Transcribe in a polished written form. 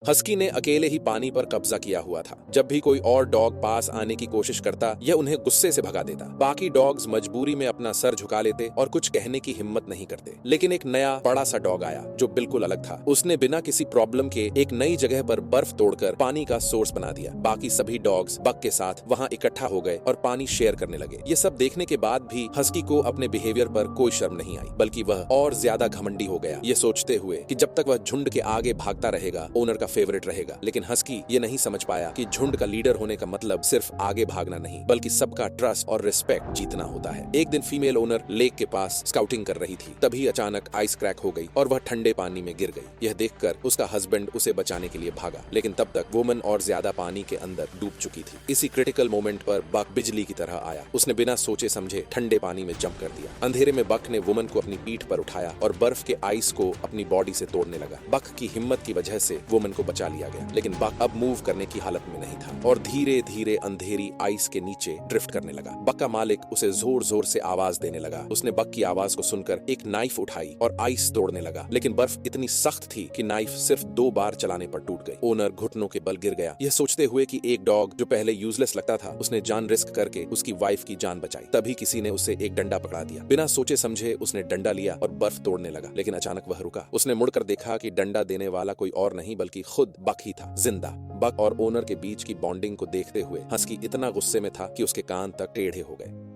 Husky ने अकेले ही पानी पर कब्जा किया हुआ था। जब भी कोई और डॉग पास आने की कोशिश करता, यह उन्हें गुस्से से भगा देता। बाकी डॉग्स मजबूरी में अपना सर झुका लेते और कुछ कहने की हिम्मत नहीं करते। लेकिन एक नया बड़ा सा डॉग आया जो बिल्कुल अलग था। उसने बिना किसी प्रॉब्लम के एक नई जगह पर बर्फ तोड़कर पानी का सोर्स बना दिया। बाकी सभी डॉग्स बक के साथ वहां इकट्ठा हो गए और पानी शेयर करने लगे। ये सब देखने के बाद भी हस्की को अपने बिहेवियर पर कोई शर्म नहीं आई, बल्कि वह और ज्यादा घमंडी हो गया, ये सोचते हुए कि जब तक वह झुंड के आगे भागता रहेगा, ओनर का फेवरेट रहेगा। लेकिन हस्की ये नहीं समझ पाया कि झुंड का लीडर होने का मतलब सिर्फ आगे भागना नहीं, बल्कि सबका ट्रस्ट और रिस्पेक्ट जीतना होता है। एक दिन फीमेल ओनर लेक के पास स्काउटिंग कर रही थी। तभी अचानक आइस क्रैक हो गई और वह ठंडे पानी में गिर गई। यह देखकर उसका हस्बैंड उसे बचाने के लिए भागा, लेकिन तब तक वुमन और ज्यादा पानी के अंदर डूब चुकी थी। इसी क्रिटिकल मोमेंट पर बक बिजली की तरह आया। उसने बिना सोचे समझे ठंडे पानी में जंप कर दिया। अंधेरे में बक ने वुमन को अपनी पीठ पर उठाया और बर्फ के आइस को अपनी बॉडी से तोड़ने लगा। बक की हिम्मत की वजह से वुमन को बचा लिया गया, लेकिन बक अब मूव करने की हालत में नहीं था और धीरे धीरे अंधेरी आइस के नीचे ड्रिफ्ट करने लगा। बक का मालिक उसे जोर जोर से आवाज देने लगा। उसने बक की आवाज को सुनकर एक नाइफ उठाई और आइस तोड़ने लगा, लेकिन बर्फ इतनी सख्त थी कि नाइफ सिर्फ 2 बार चलाने पर टूट गई। ओनर घुटनों के बल गिर गया, यह सोचते हुए कि एक डॉग जो पहले यूजलेस लगता था, उसने जान रिस्क करके उसकी वाइफ की जान बचाई। तभी किसी ने उसे एक डंडा पकड़ा दिया। बिना सोचे समझे उसने डंडा लिया और बर्फ तोड़ने लगा, लेकिन अचानक वह रुका। उसने मुड़कर देखा कि डंडा देने वाला कोई और नहीं बल्कि खुद बक ही था, जिंदा। बक और ओनर के बीच की बॉन्डिंग को देखते हुए हस्की इतना गुस्से में था कि उसके कान तक टेढ़े हो गए।